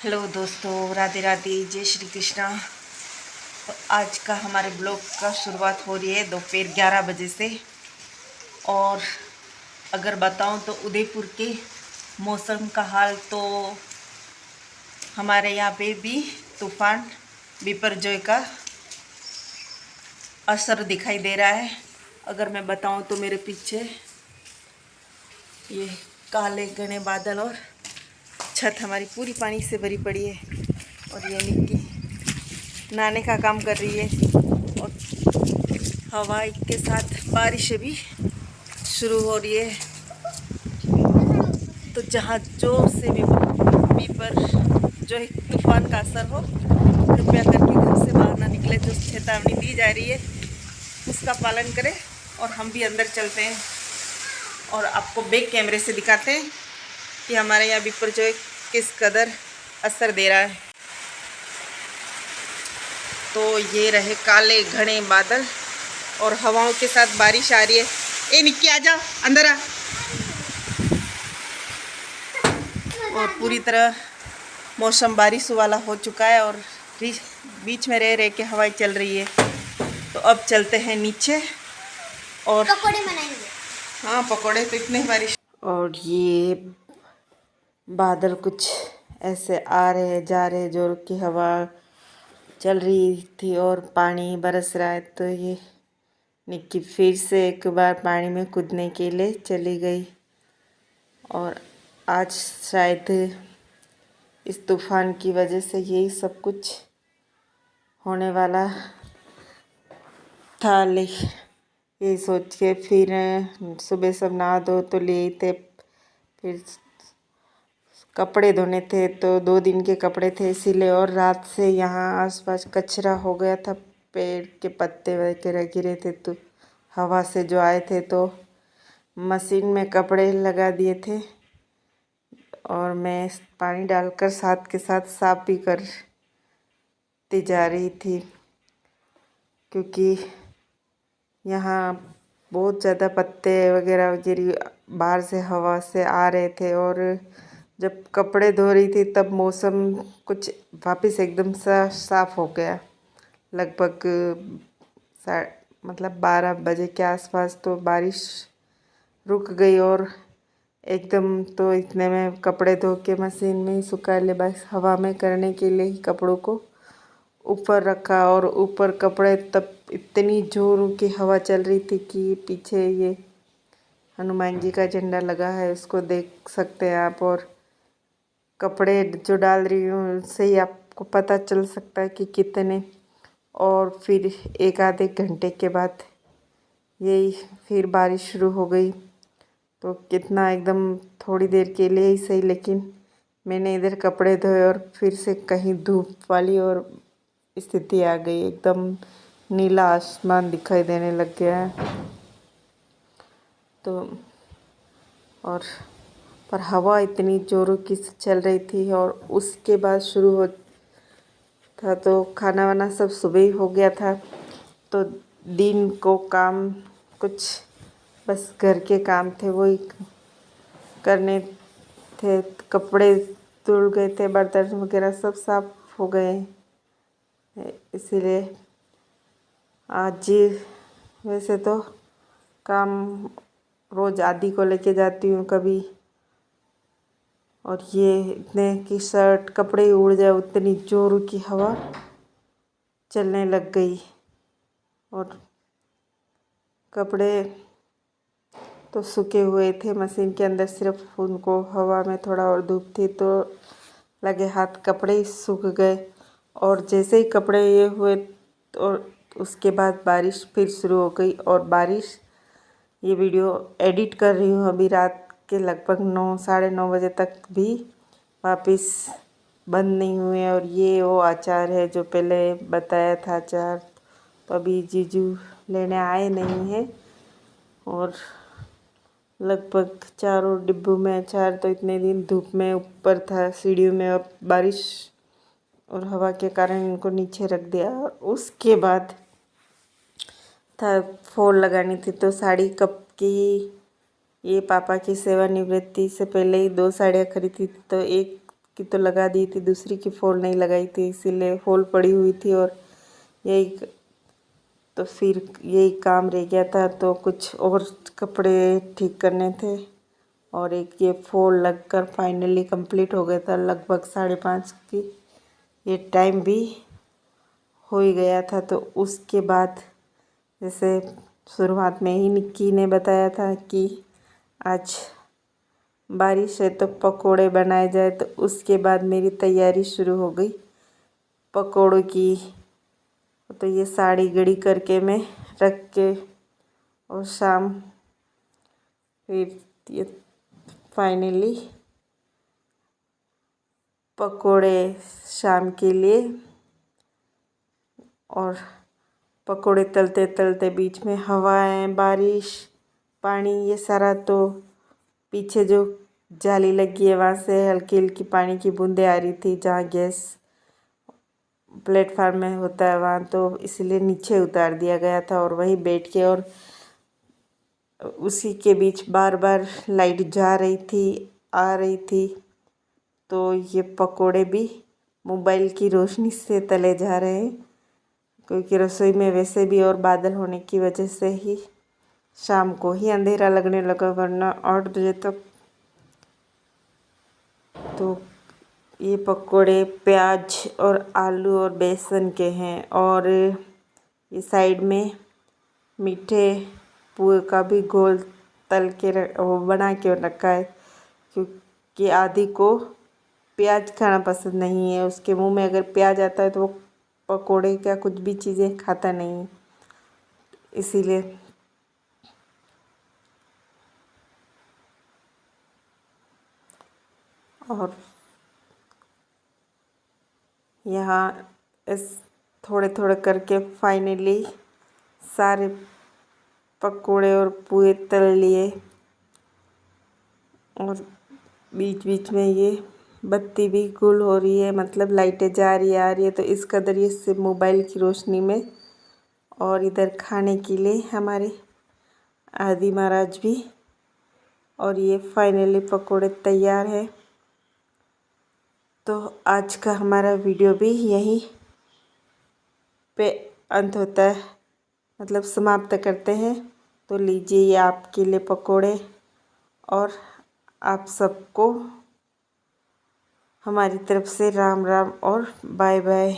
Hello दोस्तों, राधे राधे, जय श्री कृष्णा। तो आज का हमारे ब्लॉग का शुरुआत हो रही है दोपहर 11 बजे से। और अगर बताऊं तो उदयपुर के मौसम का हाल तो हमारे यहाँ पे भी तूफान बिपरजॉय का असर दिखाई दे रहा है। अगर मैं बताऊं तो मेरे पीछे ये काले घने बादल और छत हमारी पूरी पानी से भरी पड़ी है। और ये निक्की नहाने का काम कर रही है और हवा के साथ बारिश भी शुरू हो रही है। तो जहाँ जोर से भी पर जो एक तूफान का असर हो, कृपया करके घर से बाहर ना निकले। जो चेतावनी दी जा रही है उसका पालन करें। और हम भी अंदर चलते हैं और आपको बैक कैमरे से दिखाते हैं कि हमारे यहाँ बिपरजॉय किस कदर असर दे रहा है। तो ये रहे काले घने बादल और हवाओं के साथ बारिश आ रही है। ए निक्की आ जा, अंदर आ। और पूरी तरह मौसम बारिश वाला हो चुका है और बीच में रह के हवाएं चल रही है। तो अब चलते हैं नीचे और पकोड़े बनाएंगे। हाँ, पकोड़े तो इतने बारिश। और ये बादल कुछ ऐसे आ रहे जा रहे, जोर की हवा चल रही थी और पानी बरस रहा है। तो ये निक्की फिर से एक बार पानी में कूदने के लिए चली गई। और आज शायद इस तूफान की वजह से यही सब कुछ होने वाला था। लेकिन ये सोच के फिर सुबह सब नहा धो तो लिए थे। फिर कपड़े धोने थे तो 2 दिन के कपड़े थे इसीलिए। और रात से यहाँ आसपास कचरा हो गया था, पेड़ के पत्ते वगैरह गिरे थे तो हवा से जो आए थे, तो मशीन में कपड़े लगा दिए थे और मैं पानी डालकर साथ के साथ साफ भी करती जा रही थी। क्योंकि यहाँ बहुत ज़्यादा पत्ते वगैरह गिरी बाहर से हवा से आ रहे थे। और जब कपड़े धो रही थी तब मौसम कुछ वापस एकदम सा साफ़ हो गया। लगभग मतलब 12 बजे के आसपास तो बारिश रुक गई और एकदम तो इतने में कपड़े धो के मशीन में ही सुखा ले। बस हवा में करने के लिए ही कपड़ों को ऊपर रखा और ऊपर कपड़े, तब इतनी जोर की हवा चल रही थी कि पीछे ये हनुमान जी का झंडा लगा है, उसको देख सकते हैं आप। और कपड़े जो डाल रही हूँ उससे ही आपको पता चल सकता है कि कितने। और फिर एक आधे घंटे के बाद यही फिर बारिश शुरू हो गई। तो कितना एकदम थोड़ी देर के लिए ही सही, लेकिन मैंने इधर कपड़े धोए और फिर से कहीं धूप वाली और स्थिति आ गई। एकदम नीला आसमान दिखाई देने लग गया है। तो और पर हवा इतनी जोरों की चल रही थी और उसके बाद शुरू हो था। तो खाना वाना सब सुबह ही हो गया था। तो दिन को काम कुछ बस घर के काम थे वही करने थे। कपड़े धुल गए थे, बर्तन वगैरह सब साफ हो गए। इसीलिए आज वैसे तो काम रोज़ आदि को लेके जाती हूँ कभी। और ये इतने की शर्ट कपड़े उड़ जाए उतनी जोर की हवा चलने लग गई। और कपड़े तो सूखे हुए थे मशीन के अंदर, सिर्फ उनको हवा में थोड़ा और धूप थी तो लगे हाथ कपड़े ही सूख गए। और जैसे ही कपड़े ये हुए तो उसके बाद बारिश फिर शुरू हो गई। और बारिश, ये वीडियो एडिट कर रही हूँ अभी रात के लगभग 9 साढ़े 9 बजे तक भी वापस बंद नहीं हुए। और ये वो अचार है जो पहले बताया था अचार, तो अभी जीजू लेने आए नहीं हैं। और लगभग 4 डिब्बों में अचार तो इतने दिन धूप में ऊपर था सीढ़ियों में, और बारिश और हवा के कारण इनको नीचे रख दिया। और उसके बाद था फॉल लगानी थी तो साड़ी कप की, ये पापा की सेवानिवृत्ति से पहले ही 2 साड़ियाँ खरीदी थी। तो एक की तो लगा दी थी, दूसरी की फोल्ड नहीं लगाई थी, इसीलिए फोल्ड पड़ी हुई थी। और यही तो फिर यही काम रह गया था, तो कुछ और कपड़े ठीक करने थे और एक ये फोल्ड लगकर फाइनली कंप्लीट हो गया था लगभग 5:30 की। ये टाइम भी हो ही गया था। तो उसके बाद जैसे शुरुआत में ही निक्की ने बताया था कि आज बारिश है तो पकोड़े बनाए जाए, तो उसके बाद मेरी तैयारी शुरू हो गई पकोड़ों की। तो ये साड़ी गड़ी करके मैं रख के और शाम फिर ये फाइनली पकोड़े शाम के लिए। और पकोड़े तलते तलते बीच में हवाएं, बारिश, पानी, ये सारा, तो पीछे जो जाली लगी है वहाँ से हल्की हल्की पानी की बूंदें आ रही थी, जहाँ गैस प्लेटफार्म में होता है वहाँ, तो इसलिए नीचे उतार दिया गया था और वहीं बैठ के। और उसी के बीच बार बार लाइट जा रही थी, आ रही थी, तो ये पकोड़े भी मोबाइल की रोशनी से तले जा रहे हैं, क्योंकि रसोई में वैसे भी और बादल होने की वजह से ही शाम को ही अंधेरा लगने लगा, वरना 8 बजे तक। तो ये पकोड़े प्याज और आलू और बेसन के हैं। और ये साइड में मीठे पुए का भी घोल तल के वो बना के रखा है, क्योंकि आदि को प्याज खाना पसंद नहीं है। उसके मुंह में अगर प्याज आता है तो वो पकोड़े क्या कुछ भी चीज़ें खाता नहीं, इसीलिए। और यहाँ इस थोड़े थोड़े करके फाइनली सारे पकोड़े और पुए तल लिए। और बीच बीच में ये बत्ती भी गुल हो रही है, मतलब लाइटें जा रही है आ रही है, तो इस कदर ये सिर्फ मोबाइल की रोशनी में। और इधर खाने के लिए हमारे आदि महाराज भी। और ये फाइनली पकोड़े तैयार है। तो आज का हमारा वीडियो भी यहीं पे अंत होता है, मतलब समाप्त करते हैं। तो लीजिए ये आपके लिए पकोड़े, और आप सबको हमारी तरफ से राम राम और बाय बाय।